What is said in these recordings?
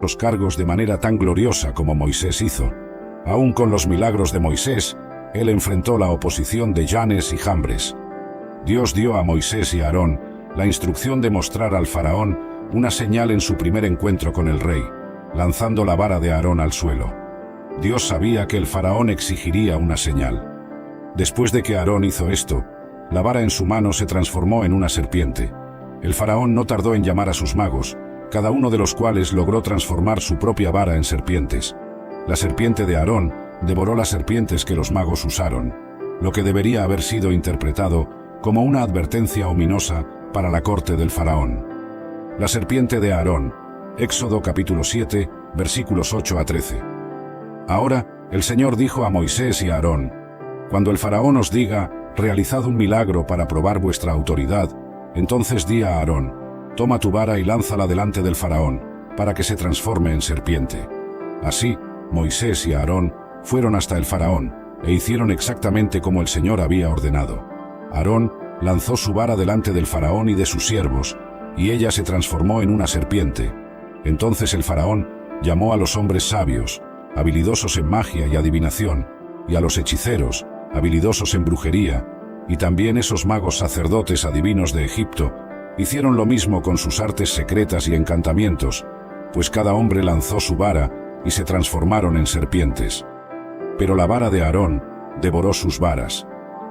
los cargos de manera tan gloriosa como Moisés hizo. Aún con los milagros de Moisés, él enfrentó la oposición de Yanes y Jambres. Dios dio a Moisés y a Aarón la instrucción de mostrar al faraón una señal en su primer encuentro con el rey, lanzando la vara de Aarón al suelo. Dios sabía que el faraón exigiría una señal. Después de que Aarón hizo esto, la vara en su mano se transformó en una serpiente. El faraón no tardó en llamar a sus magos, cada uno de los cuales logró transformar su propia vara en serpientes. La serpiente de Aarón devoró las serpientes que los magos usaron, lo que debería haber sido interpretado como una advertencia ominosa para la corte del faraón. La serpiente de Aarón, Éxodo capítulo 7, versículos 8 a 13. Ahora, el Señor dijo a Moisés y a Aarón: cuando el faraón os diga, realizad un milagro para probar vuestra autoridad, entonces di a Aarón: toma tu vara y lánzala delante del faraón, para que se transforme en serpiente. Así, Moisés y Aarón fueron hasta el faraón, e hicieron exactamente como el Señor había ordenado. Aarón lanzó su vara delante del faraón y de sus siervos, y ella se transformó en una serpiente. Entonces el faraón llamó a los hombres sabios, habilidosos en magia y adivinación, y a los hechiceros, habilidosos en brujería, y también esos magos sacerdotes adivinos de Egipto, hicieron lo mismo con sus artes secretas y encantamientos, pues cada hombre lanzó su vara y se transformaron en serpientes. Pero la vara de Aarón devoró sus varas.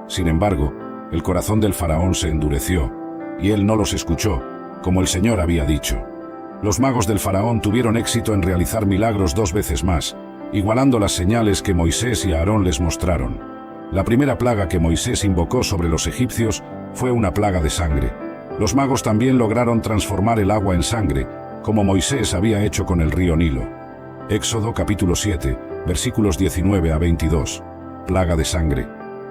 Sin embargo, el corazón del faraón se endureció, y él no los escuchó, como el Señor había dicho. Los magos del faraón tuvieron éxito en realizar milagros 2 veces más, igualando las señales que Moisés y Aarón les mostraron. La primera plaga que Moisés invocó sobre los egipcios fue una plaga de sangre. Los magos también lograron transformar el agua en sangre, como Moisés había hecho con el río Nilo. Éxodo capítulo 7, versículos 19 a 22. Plaga de sangre.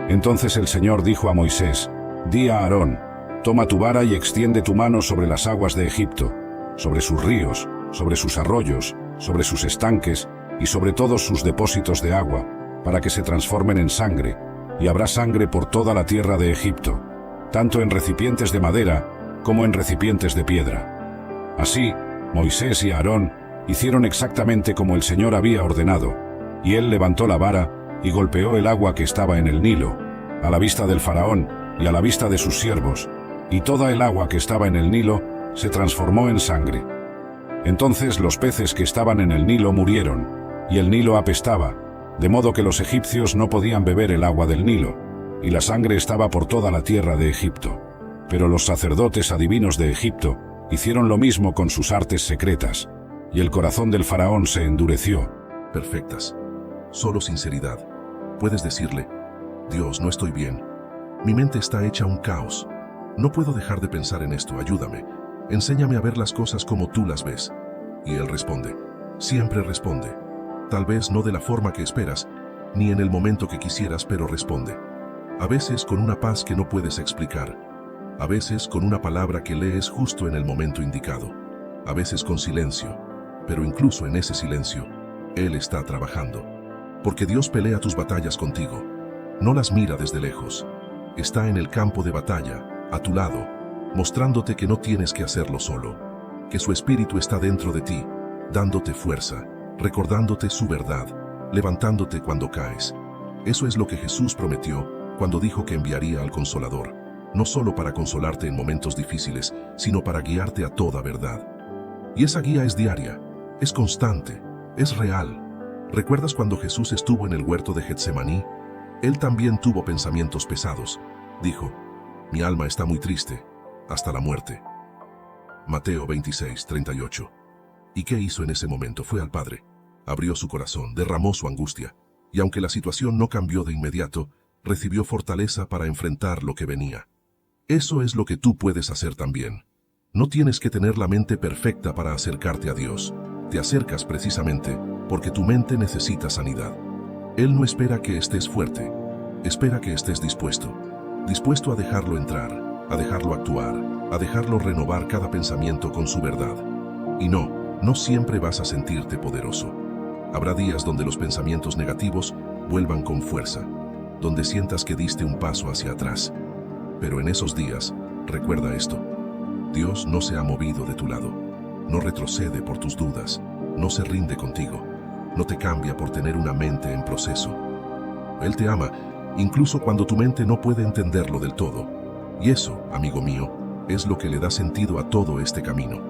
Entonces el Señor dijo a Moisés: di a Aarón: toma tu vara y extiende tu mano sobre las aguas de Egipto, sobre sus ríos, sobre sus arroyos, sobre sus estanques y sobre todos sus depósitos de agua, para que se transformen en sangre, y habrá sangre por toda la tierra de Egipto, tanto en recipientes de madera como en recipientes de piedra. Así, Moisés y Aarón hicieron exactamente como el Señor había ordenado, y él levantó la vara y golpeó el agua que estaba en el Nilo, a la vista del faraón y a la vista de sus siervos, y toda el agua que estaba en el Nilo se transformó en sangre. Entonces los peces que estaban en el Nilo murieron, y el Nilo apestaba, de modo que los egipcios no podían beber el agua del Nilo, y la sangre estaba por toda la tierra de Egipto. Pero los sacerdotes adivinos de Egipto hicieron lo mismo con sus artes secretas, y el corazón del faraón se endureció. Perfectas. Solo sinceridad. Puedes decirle: Dios, no estoy bien. Mi mente está hecha un caos. No puedo dejar de pensar en esto, ayúdame. Enséñame a ver las cosas como tú las ves. Y él responde. Siempre responde. Tal vez no de la forma que esperas, ni en el momento que quisieras, pero responde. A veces con una paz que no puedes explicar. A veces con una palabra que lees justo en el momento indicado. A veces con silencio. Pero incluso en ese silencio, Él está trabajando. Porque Dios pelea tus batallas contigo. No las mira desde lejos. Está en el campo de batalla, a tu lado, mostrándote que no tienes que hacerlo solo. Que su espíritu está dentro de ti, dándote fuerza, recordándote su verdad, levantándote cuando caes. Eso es lo que Jesús prometió cuando dijo que enviaría al Consolador, no solo para consolarte en momentos difíciles, sino para guiarte a toda verdad. Y esa guía es diaria, es constante, es real. ¿Recuerdas cuando Jesús estuvo en el huerto de Getsemaní? Él también tuvo pensamientos pesados. Dijo: mi alma está muy triste, hasta la muerte. Mateo 26:38. ¿Y qué hizo en ese momento? Fue al Padre. Abrió su corazón, derramó su angustia, y aunque la situación no cambió de inmediato, recibió fortaleza para enfrentar lo que venía. Eso es lo que tú puedes hacer también. No tienes que tener la mente perfecta para acercarte a Dios. Te acercas precisamente porque tu mente necesita sanidad. Él no espera que estés fuerte, espera que estés dispuesto a dejarlo entrar, a dejarlo actuar, a dejarlo renovar cada pensamiento con su verdad. Y no siempre vas a sentirte poderoso. Habrá días donde los pensamientos negativos vuelvan con fuerza, donde sientas que diste un paso hacia atrás. Pero en esos días, recuerda esto: Dios no se ha movido de tu lado, no retrocede por tus dudas, no se rinde contigo, no te cambia por tener una mente en proceso. Él te ama, incluso cuando tu mente no puede entenderlo del todo. Y eso, amigo mío, es lo que le da sentido a todo este camino.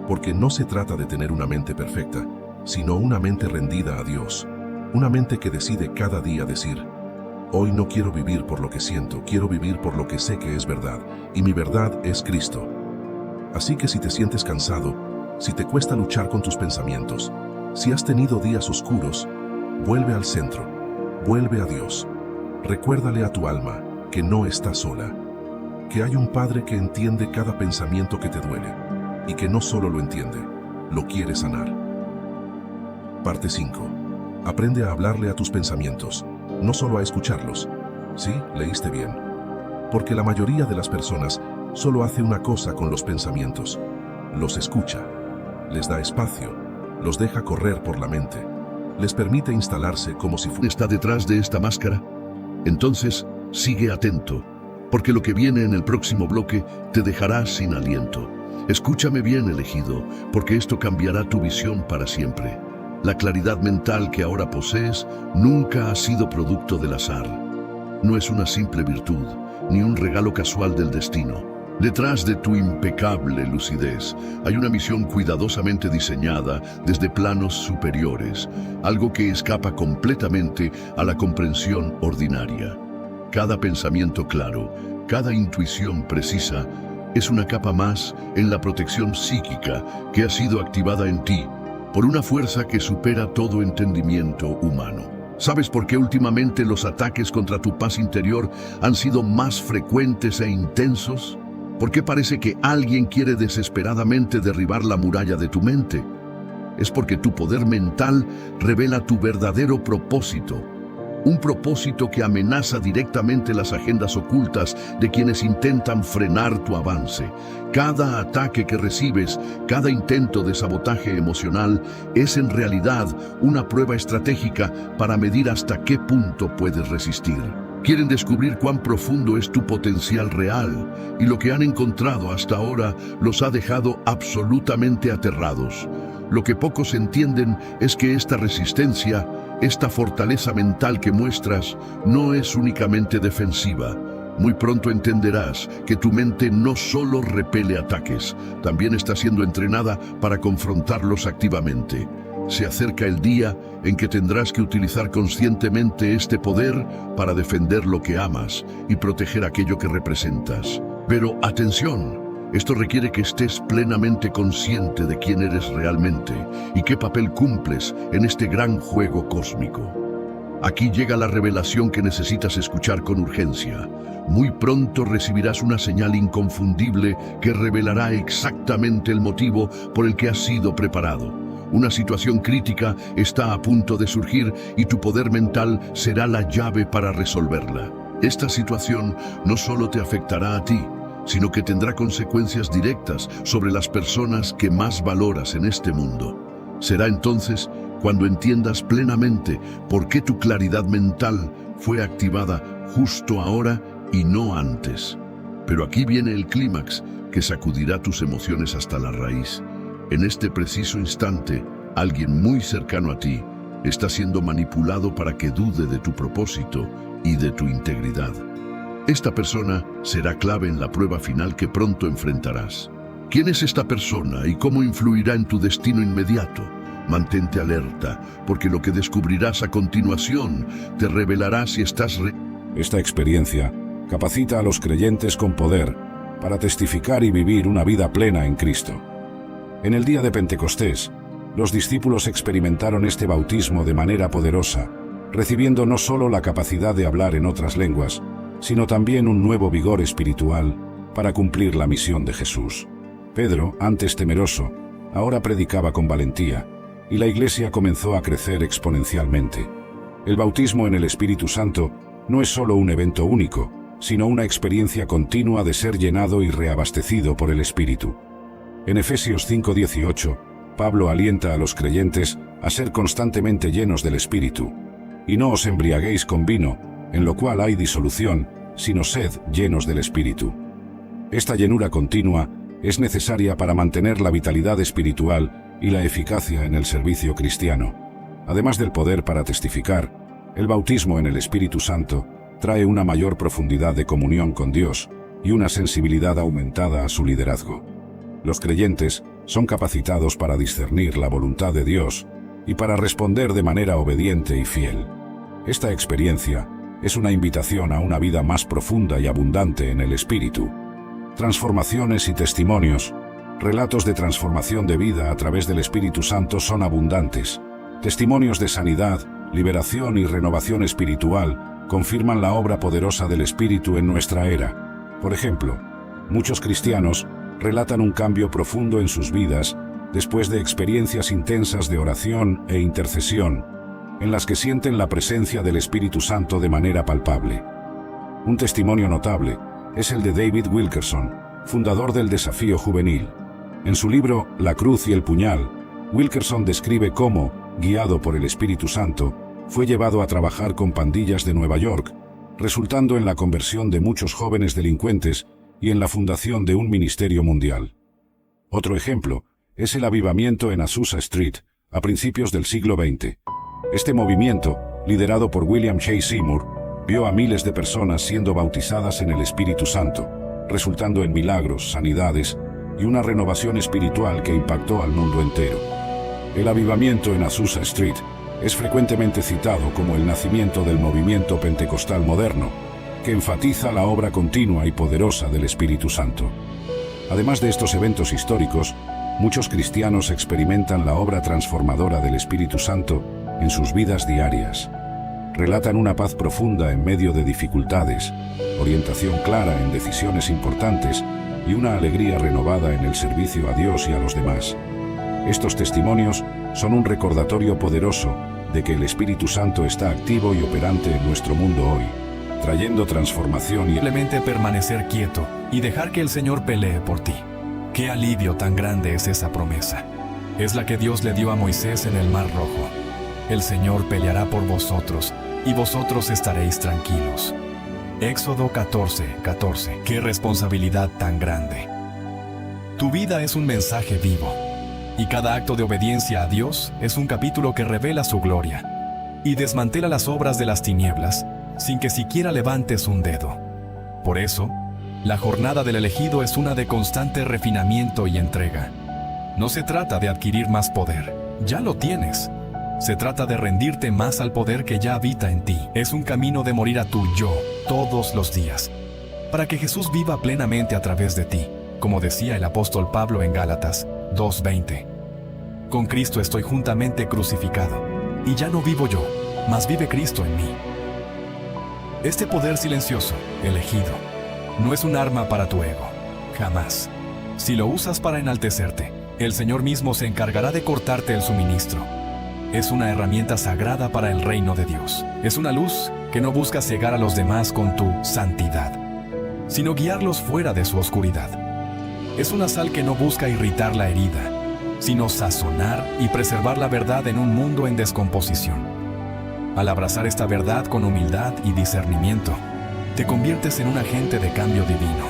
Porque no se trata de tener una mente perfecta, sino una mente rendida a Dios. Una mente que decide cada día decir: hoy no quiero vivir por lo que siento, quiero vivir por lo que sé que es verdad, y mi verdad es Cristo. Así que si te sientes cansado, si te cuesta luchar con tus pensamientos, si has tenido días oscuros, vuelve al centro, vuelve a Dios. Recuérdale a tu alma que no estás sola, que hay un Padre que entiende cada pensamiento que te duele, y que no solo lo entiende, lo quiere sanar. Parte 5. Aprende a hablarle a tus pensamientos, no solo a escucharlos. Sí, leíste bien. Porque la mayoría de las personas solo hace una cosa con los pensamientos: los escucha, les da espacio, los deja correr por la mente, les permite instalarse como si fuera... ¿Está detrás de esta máscara? Entonces, sigue atento, porque lo que viene en el próximo bloque te dejará sin aliento. Escúchame bien, elegido, porque esto cambiará tu visión para siempre. La claridad mental que ahora posees nunca ha sido producto del azar. No es una simple virtud, ni un regalo casual del destino. Detrás de tu impecable lucidez hay una misión cuidadosamente diseñada desde planos superiores, algo que escapa completamente a la comprensión ordinaria. Cada pensamiento claro, cada intuición precisa, es una capa más en la protección psíquica que ha sido activada en ti por una fuerza que supera todo entendimiento humano. ¿Sabes por qué últimamente los ataques contra tu paz interior han sido más frecuentes e intensos? ¿Por qué parece que alguien quiere desesperadamente derribar la muralla de tu mente? Es porque tu poder mental revela tu verdadero propósito. Un propósito que amenaza directamente las agendas ocultas de quienes intentan frenar tu avance. Cada ataque que recibes, cada intento de sabotaje emocional, es en realidad una prueba estratégica para medir hasta qué punto puedes resistir. Quieren descubrir cuán profundo es tu potencial real, y lo que han encontrado hasta ahora los ha dejado absolutamente aterrados. Lo que pocos entienden es que esta resistencia, esta fortaleza mental que muestras, no es únicamente defensiva. Muy pronto entenderás que tu mente no solo repele ataques, también está siendo entrenada para confrontarlos activamente. Se acerca el día en que tendrás que utilizar conscientemente este poder para defender lo que amas y proteger aquello que representas. Pero atención, esto requiere que estés plenamente consciente de quién eres realmente y qué papel cumples en este gran juego cósmico. Aquí llega la revelación que necesitas escuchar con urgencia. Muy pronto recibirás una señal inconfundible que revelará exactamente el motivo por el que has sido preparado. Una situación crítica está a punto de surgir y tu poder mental será la llave para resolverla. Esta situación no solo te afectará a ti, sino que tendrá consecuencias directas sobre las personas que más valoras en este mundo. Será entonces cuando entiendas plenamente por qué tu claridad mental fue activada justo ahora y no antes. Pero aquí viene el clímax que sacudirá tus emociones hasta la raíz. En este preciso instante, alguien muy cercano a ti está siendo manipulado para que dude de tu propósito y de tu integridad. Esta persona será clave en la prueba final que pronto enfrentarás. ¿Quién es esta persona y cómo influirá en tu destino inmediato? Mantente alerta, porque lo que descubrirás a continuación te revelará si estás... Esta experiencia capacita a los creyentes con poder para testificar y vivir una vida plena en Cristo. En el día de Pentecostés, los discípulos experimentaron este bautismo de manera poderosa, recibiendo no solo la capacidad de hablar en otras lenguas, sino también un nuevo vigor espiritual para cumplir la misión de Jesús. Pedro, antes temeroso, ahora predicaba con valentía, y la iglesia comenzó a crecer exponencialmente. El bautismo en el Espíritu Santo no es solo un evento único, sino una experiencia continua de ser llenado y reabastecido por el Espíritu. En Efesios 5:18, Pablo alienta a los creyentes a ser constantemente llenos del Espíritu. Y no os embriaguéis con vino, en lo cual hay disolución, sino sed llenos del Espíritu. Esta llenura continua es necesaria para mantener la vitalidad espiritual y la eficacia en el servicio cristiano. Además del poder para testificar, el bautismo en el Espíritu Santo trae una mayor profundidad de comunión con Dios y una sensibilidad aumentada a su liderazgo. Los creyentes son capacitados para discernir la voluntad de Dios y para responder de manera obediente y fiel. Esta experiencia es una invitación a una vida más profunda y abundante en el Espíritu. Transformaciones y testimonios. Relatos de transformación de vida a través del Espíritu Santo son abundantes. Testimonios de sanidad, liberación y renovación espiritual confirman la obra poderosa del Espíritu en nuestra era. Por ejemplo, muchos cristianos relatan un cambio profundo en sus vidas después de experiencias intensas de oración e intercesión, en las que sienten la presencia del Espíritu Santo de manera palpable. Un testimonio notable es el de David Wilkerson, fundador del Desafío Juvenil. En su libro La cruz y el puñal, Wilkerson describe cómo, guiado por el Espíritu Santo, fue llevado a trabajar con pandillas de Nueva York, resultando en la conversión de muchos jóvenes delincuentes y en la fundación de un ministerio mundial. Otro ejemplo es el avivamiento en Azusa Street, a principios del siglo XX. Este movimiento, liderado por William J. Seymour, vio a miles de personas siendo bautizadas en el Espíritu Santo, resultando en milagros, sanidades y una renovación espiritual que impactó al mundo entero. El avivamiento en Azusa Street es frecuentemente citado como el nacimiento del movimiento pentecostal moderno, que enfatiza la obra continua y poderosa del Espíritu Santo. Además de estos eventos históricos, muchos cristianos experimentan la obra transformadora del Espíritu Santo en sus vidas diarias. Relatan una paz profunda en medio de dificultades, orientación clara en decisiones importantes y una alegría renovada en el servicio a Dios y a los demás. Estos testimonios son un recordatorio poderoso de que el Espíritu Santo está activo y operante en nuestro mundo hoy, trayendo transformación y simplemente permanecer quieto y dejar que el Señor pelee por ti. Qué alivio tan grande es esa promesa. Es la que Dios le dio a Moisés en el Mar Rojo. El Señor peleará por vosotros y vosotros estaréis tranquilos. Éxodo 14:14. Qué responsabilidad tan grande. Tu vida es un mensaje vivo, y cada acto de obediencia a Dios es un capítulo que revela su gloria y desmantela las obras de las tinieblas sin que siquiera levantes un dedo. Por eso, la jornada del elegido es una de constante refinamiento y entrega. No se trata de adquirir más poder, ya lo tienes. Se trata de rendirte más al poder que ya habita en ti. Es un camino de morir a tu yo todos los días, para que Jesús viva plenamente a través de ti, como decía el apóstol Pablo en Gálatas 2:20. Con Cristo estoy juntamente crucificado, y ya no vivo yo, mas vive Cristo en mí. Este poder silencioso, elegido, no es un arma para tu ego, jamás. Si lo usas para enaltecerte, el Señor mismo se encargará de cortarte el suministro. Es una herramienta sagrada para el reino de Dios. Es una luz que no busca cegar a los demás con tu santidad, sino guiarlos fuera de su oscuridad. Es una sal que no busca irritar la herida, sino sazonar y preservar la verdad en un mundo en descomposición. Al abrazar esta verdad con humildad y discernimiento, te conviertes en un agente de cambio divino,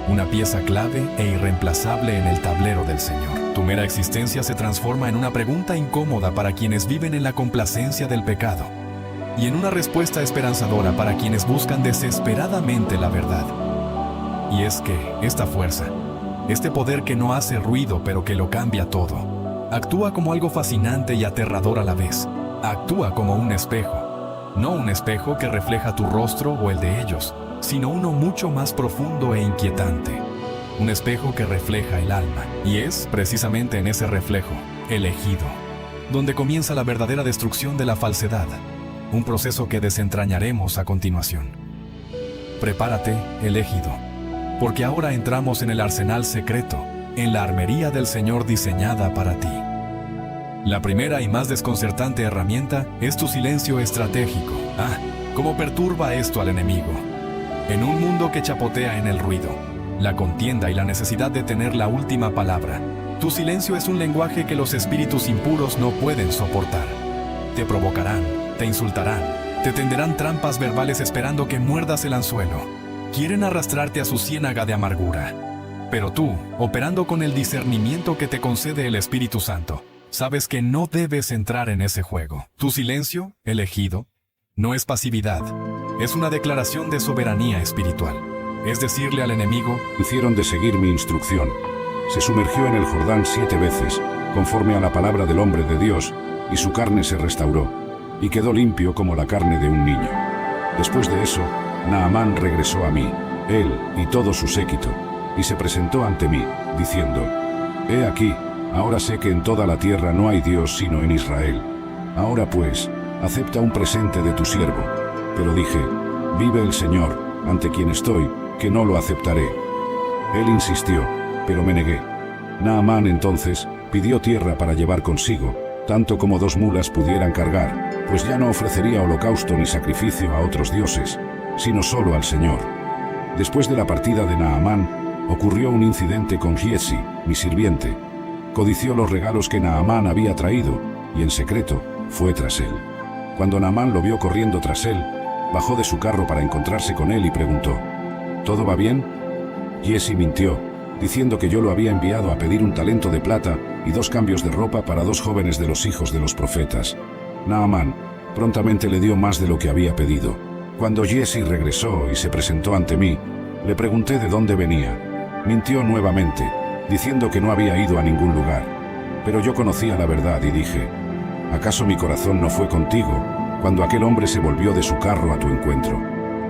una pieza clave e irreemplazable en el tablero del Señor. Tu mera existencia se transforma en una pregunta incómoda para quienes viven en la complacencia del pecado y en una respuesta esperanzadora para quienes buscan desesperadamente la verdad. Y es que esta fuerza, este poder que no hace ruido pero que lo cambia todo, actúa como algo fascinante y aterrador a la vez. Actúa como un espejo, no un espejo que refleja tu rostro o el de ellos, sino uno mucho más profundo e inquietante. Un espejo que refleja el alma, y es precisamente en ese reflejo, elegido, donde comienza la verdadera destrucción de la falsedad, un proceso que desentrañaremos a continuación. Prepárate, elegido, porque ahora entramos en el arsenal secreto, en la armería del Señor diseñada para ti. La primera y más desconcertante herramienta es tu silencio estratégico. ¿Cómo perturba esto al enemigo? En un mundo que chapotea en el ruido, la contienda y la necesidad de tener la última palabra, tu silencio es un lenguaje que los espíritus impuros no pueden soportar. Te provocarán, te insultarán, te tenderán trampas verbales esperando que muerdas el anzuelo. Quieren arrastrarte a su ciénaga de amargura. Pero tú, operando con el discernimiento que te concede el Espíritu Santo, sabes que no debes entrar en ese juego. Tu silencio, elegido, no es pasividad, es una declaración de soberanía espiritual. Es decirle al enemigo, Hicieron de seguir mi instrucción. Se sumergió en el Jordán 7 veces, conforme a la palabra del hombre de Dios, y su carne se restauró, y quedó limpio como la carne de un niño. Después de eso, Naamán regresó a mí, él y todo su séquito, y se presentó ante mí, diciendo, He aquí, ahora sé que en toda la tierra no hay Dios sino en Israel. Ahora pues, acepta un presente de tu siervo. Pero dije, vive el Señor, ante quien estoy, que no lo aceptaré. Él insistió, pero me negué. Naamán entonces pidió tierra para llevar consigo, tanto como 2 mulas pudieran cargar, pues ya no ofrecería holocausto ni sacrificio a otros dioses, sino solo al Señor. Después de la partida de Naamán, ocurrió un incidente con Giesi, mi sirviente. Codició los regalos que Naamán había traído, y en secreto fue tras él. Cuando Naamán lo vio corriendo tras él, bajó de su carro para encontrarse con él y preguntó, ¿todo va bien? Giesi mintió, diciendo que yo lo había enviado a pedir un talento de plata y 2 cambios de ropa para 2 jóvenes de los hijos de los profetas. Naamán prontamente le dio más de lo que había pedido. Cuando Giesi regresó y se presentó ante mí, le pregunté de dónde venía. Mintió nuevamente, diciendo que no había ido a ningún lugar. Pero yo conocía la verdad y dije, ¿acaso mi corazón no fue contigo cuando aquel hombre se volvió de su carro a tu encuentro?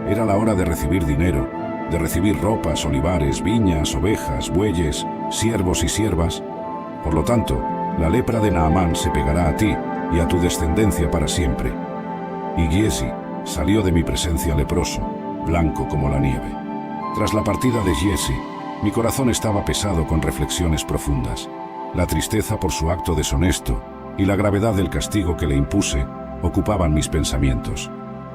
Era la hora de recibir dinero, de recibir ropas, olivares, viñas, ovejas, bueyes, siervos y siervas. Por lo tanto, la lepra de Naamán se pegará a ti y a tu descendencia para siempre. Y Giesi salió de mi presencia leproso, blanco como la nieve. Tras la partida de Giesi, mi corazón estaba pesado con reflexiones profundas. La tristeza por su acto deshonesto y la gravedad del castigo que le impuse ocupaban mis pensamientos.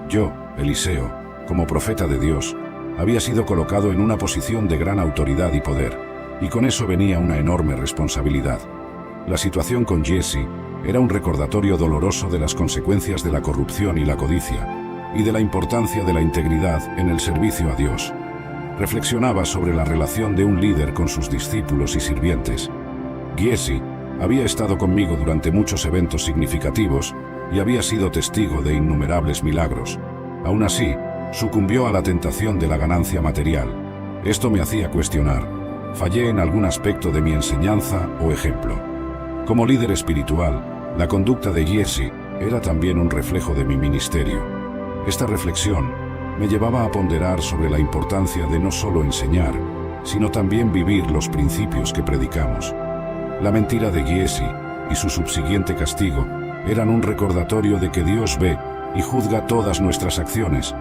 Yo, Eliseo, como profeta de Dios, había sido colocado en una posición de gran autoridad y poder, y con eso venía una enorme responsabilidad. La situación con Giesi era un recordatorio doloroso de las consecuencias de la corrupción y la codicia, y de la importancia de la integridad en el servicio a Dios. Reflexionaba sobre la relación de un líder con sus discípulos y sirvientes. Giesi había estado conmigo durante muchos eventos significativos y había sido testigo de innumerables milagros. Aún así, sucumbió a la tentación de la ganancia material. Esto me hacía cuestionar. ¿Fallé en algún aspecto de mi enseñanza o ejemplo? Como líder espiritual, la conducta de Giesi era también un reflejo de mi ministerio. Esta reflexión me llevaba a ponderar sobre la importancia de no solo enseñar, sino también vivir los principios que predicamos. La mentira de Giesi y su subsiguiente castigo eran un recordatorio de que Dios ve y juzga todas nuestras acciones.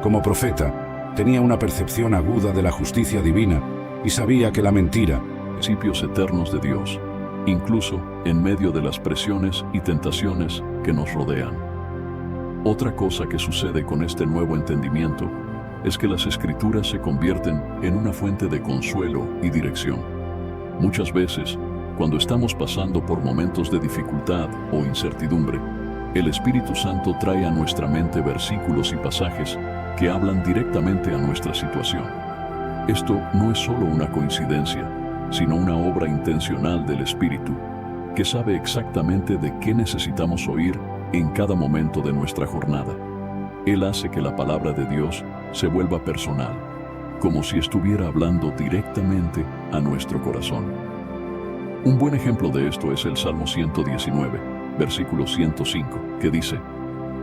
Como profeta, tenía una percepción aguda de la justicia divina y sabía que la mentira, principios eternos de Dios, incluso en medio de las presiones y tentaciones que nos rodean. Otra cosa que sucede con este nuevo entendimiento es que las Escrituras se convierten en una fuente de consuelo y dirección. Muchas veces, cuando estamos pasando por momentos de dificultad o incertidumbre, el Espíritu Santo trae a nuestra mente versículos y pasajes que hablan directamente a nuestra situación. Esto no es solo una coincidencia, sino una obra intencional del Espíritu, que sabe exactamente de qué necesitamos oír en cada momento de nuestra jornada. Él hace que la palabra de Dios se vuelva personal, como si estuviera hablando directamente a nuestro corazón. Un buen ejemplo de esto es el Salmo 119, versículo 105, que dice: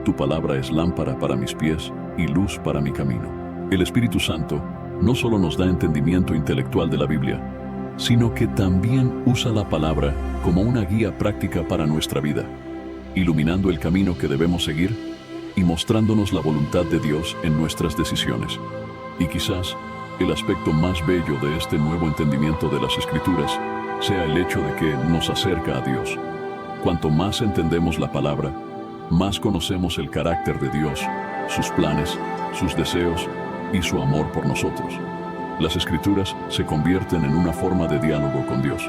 Tu palabra es lámpara para mis pies y luz para mi camino. El Espíritu Santo no solo nos da entendimiento intelectual de la Biblia, sino que también usa la palabra como una guía práctica para nuestra vida, iluminando el camino que debemos seguir y mostrándonos la voluntad de Dios en nuestras decisiones. Y quizás el aspecto más bello de este nuevo entendimiento de las Escrituras sea el hecho de que nos acerca a Dios. Cuanto más entendemos la palabra, más conocemos el carácter de Dios, sus planes, sus deseos y su amor por nosotros. Las Escrituras se convierten en una forma de diálogo con Dios,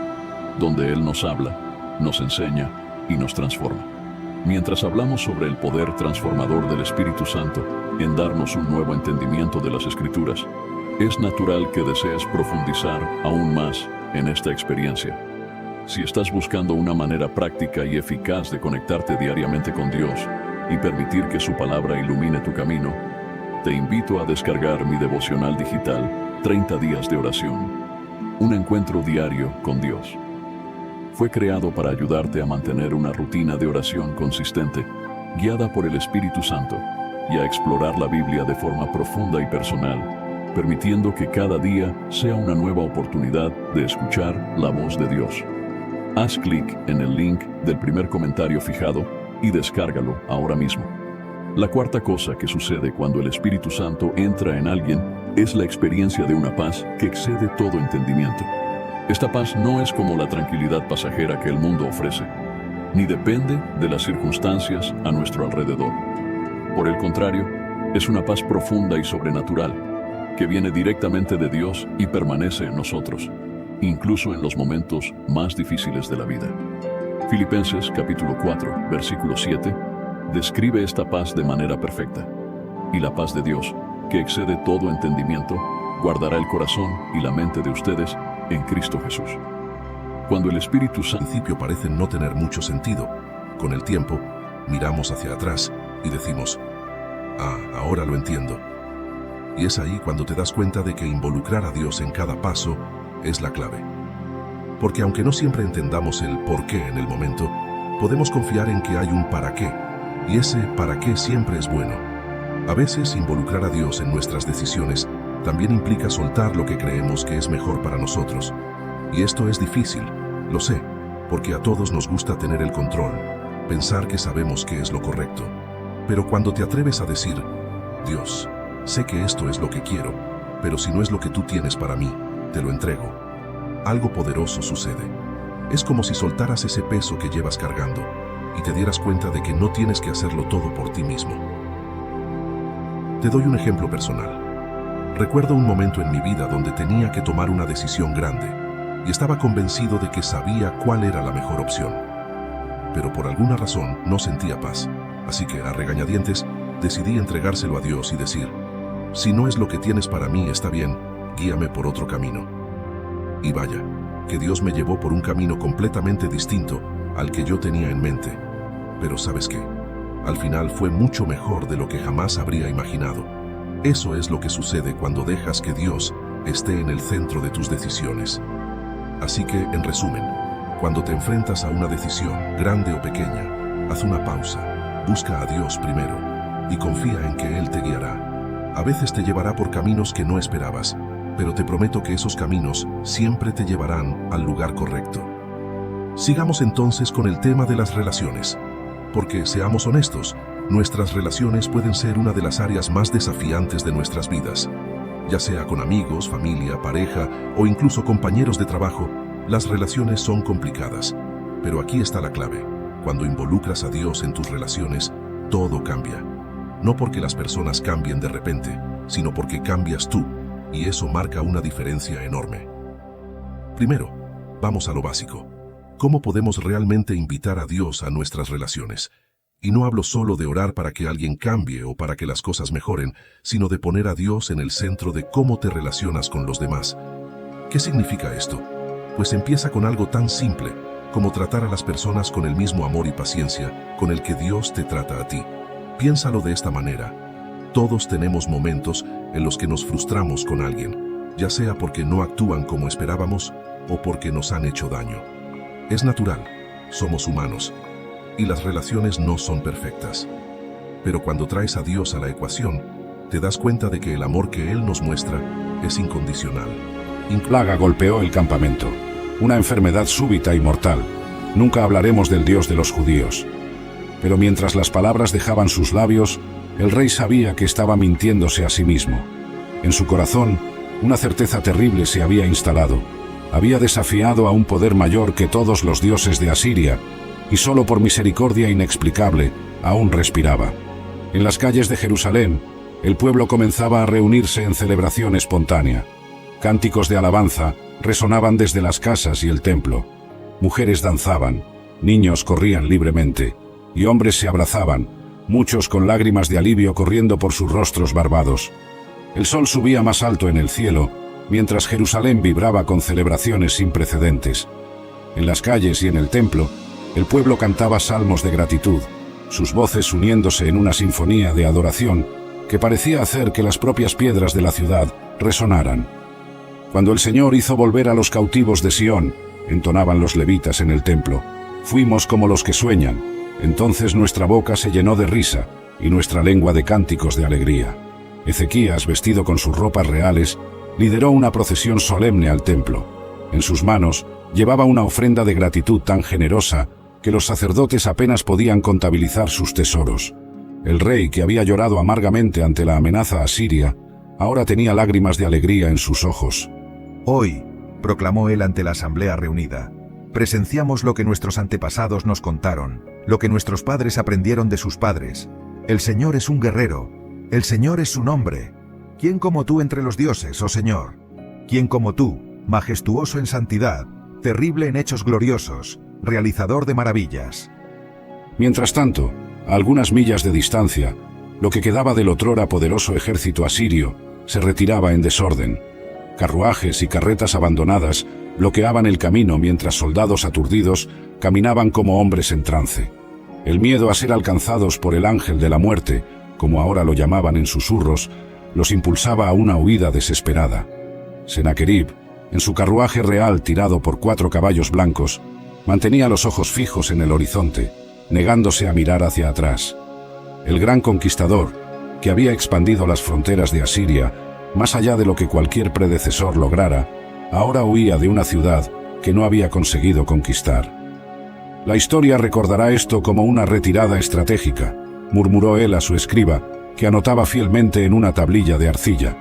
donde Él nos habla, nos enseña y nos transforma. Mientras hablamos sobre el poder transformador del Espíritu Santo en darnos un nuevo entendimiento de las Escrituras, es natural que desees profundizar aún más en esta experiencia. Si estás buscando una manera práctica y eficaz de conectarte diariamente con Dios y permitir que su palabra ilumine tu camino, te invito a descargar mi devocional digital 30 días de oración, un encuentro diario con Dios. Fue creado para ayudarte a mantener una rutina de oración consistente, guiada por el Espíritu Santo, y a explorar la Biblia de forma profunda y personal, permitiendo que cada día sea una nueva oportunidad de escuchar la voz de Dios. Haz clic en el link del primer comentario fijado y descárgalo ahora mismo. La cuarta cosa que sucede cuando el Espíritu Santo entra en alguien es la experiencia de una paz que excede todo entendimiento. Esta paz no es como la tranquilidad pasajera que el mundo ofrece, ni depende de las circunstancias a nuestro alrededor. Por el contrario, es una paz profunda y sobrenatural, que viene directamente de Dios y permanece en nosotros, incluso en los momentos más difíciles de la vida. Filipenses capítulo 4, versículo 7, describe esta paz de manera perfecta. Y la paz de Dios, que excede todo entendimiento, guardará el corazón y la mente de ustedes en Cristo Jesús. Cuando el Espíritu Santo... Al principio parecen no tener mucho sentido. Con el tiempo, miramos hacia atrás y decimos, ahora lo entiendo. Y es ahí cuando te das cuenta de que involucrar a Dios en cada paso es la clave. Porque aunque no siempre entendamos el por qué en el momento, podemos confiar en que hay un para qué, y ese para qué siempre es bueno. A veces involucrar a Dios en nuestras decisiones también implica soltar lo que creemos que es mejor para nosotros. Y esto es difícil, lo sé, porque a todos nos gusta tener el control, pensar que sabemos qué es lo correcto. Pero cuando te atreves a decir, Dios, sé que esto es lo que quiero, pero si no es lo que tú tienes para mí, te lo entrego, algo poderoso sucede. Es como si soltaras ese peso que llevas cargando y te dieras cuenta de que no tienes que hacerlo todo por ti mismo. Te doy un ejemplo personal. Recuerdo un momento en mi vida donde tenía que tomar una decisión grande y estaba convencido de que sabía cuál era la mejor opción. Pero por alguna razón no sentía paz, así que a regañadientes decidí entregárselo a Dios y decir, si no es lo que tienes para mí está bien, guíame por otro camino. Y vaya, que Dios me llevó por un camino completamente distinto al que yo tenía en mente. Pero ¿sabes qué? Al final fue mucho mejor de lo que jamás habría imaginado. Eso es lo que sucede cuando dejas que Dios esté en el centro de tus decisiones. Así que, en resumen, cuando te enfrentas a una decisión, grande o pequeña, haz una pausa, busca a Dios primero y confía en que Él te guiará. A veces te llevará por caminos que no esperabas, pero te prometo que esos caminos siempre te llevarán al lugar correcto. Sigamos entonces con el tema de las relaciones, porque, seamos honestos, nuestras relaciones pueden ser una de las áreas más desafiantes de nuestras vidas. Ya sea con amigos, familia, pareja o incluso compañeros de trabajo, las relaciones son complicadas. Pero aquí está la clave. Cuando involucras a Dios en tus relaciones, todo cambia. No porque las personas cambien de repente, sino porque cambias tú, y eso marca una diferencia enorme. Primero, vamos a lo básico. ¿Cómo podemos realmente invitar a Dios a nuestras relaciones? Y no hablo solo de orar para que alguien cambie o para que las cosas mejoren, sino de poner a Dios en el centro de cómo te relacionas con los demás. ¿Qué significa esto? Pues empieza con algo tan simple como tratar a las personas con el mismo amor y paciencia con el que Dios te trata a ti. Piénsalo de esta manera. Todos tenemos momentos en los que nos frustramos con alguien, ya sea porque no actúan como esperábamos o porque nos han hecho daño. Es natural, somos humanos, y las relaciones no son perfectas. Pero cuando traes a Dios a la ecuación, te das cuenta de que el amor que Él nos muestra es incondicional. Plaga golpeó el campamento, una enfermedad súbita y mortal. Nunca hablaremos del Dios de los judíos. Pero mientras las palabras dejaban sus labios, el rey sabía que estaba mintiéndose a sí mismo. En su corazón, una certeza terrible se había instalado. Había desafiado a un poder mayor que todos los dioses de Asiria, y solo por misericordia inexplicable aún respiraba. En las calles de Jerusalén, el pueblo comenzaba a reunirse en celebración espontánea. Cánticos de alabanza resonaban desde las casas y el templo. Mujeres danzaban, niños corrían libremente, y hombres se abrazaban, muchos con lágrimas de alivio corriendo por sus rostros barbados. El sol subía más alto en el cielo, mientras Jerusalén vibraba con celebraciones sin precedentes. En las calles y en el templo, el pueblo cantaba salmos de gratitud, sus voces uniéndose en una sinfonía de adoración que parecía hacer que las propias piedras de la ciudad resonaran. Cuando el Señor hizo volver a los cautivos de Sión, entonaban los levitas en el templo, fuimos como los que sueñan, entonces nuestra boca se llenó de risa y nuestra lengua de cánticos de alegría. Ezequías, vestido con sus ropas reales, lideró una procesión solemne al templo. En sus manos llevaba una ofrenda de gratitud tan generosa que los sacerdotes apenas podían contabilizar sus tesoros. El rey, que había llorado amargamente ante la amenaza asiria, ahora tenía lágrimas de alegría en sus ojos. Hoy, proclamó él ante la asamblea reunida, presenciamos lo que nuestros antepasados nos contaron, lo que nuestros padres aprendieron de sus padres. El Señor es un guerrero, el Señor es su nombre. ¿Quién como tú entre los dioses, oh Señor? ¿Quién como tú, majestuoso en santidad, terrible en hechos gloriosos, realizador de maravillas? Mientras tanto, a algunas millas de distancia, lo que quedaba del otrora poderoso ejército asirio se retiraba en desorden. Carruajes y carretas abandonadas bloqueaban el camino mientras soldados aturdidos caminaban como hombres en trance. El miedo a ser alcanzados por el ángel de la muerte, como ahora lo llamaban en susurros, los impulsaba a una huida desesperada. Sennacherib, en su carruaje real tirado por 4 caballos blancos, mantenía los ojos fijos en el horizonte, negándose a mirar hacia atrás. El gran conquistador, que había expandido las fronteras de Asiria más allá de lo que cualquier predecesor lograra, ahora huía de una ciudad que no había conseguido conquistar. La historia recordará esto como una retirada estratégica, murmuró él a su escriba, que anotaba fielmente en una tablilla de arcilla.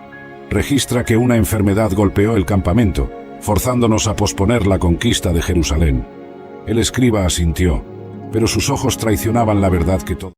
Registra que una enfermedad golpeó el campamento, forzándonos a posponer la conquista de Jerusalén. El escriba asintió, pero sus ojos traicionaban la verdad que todo.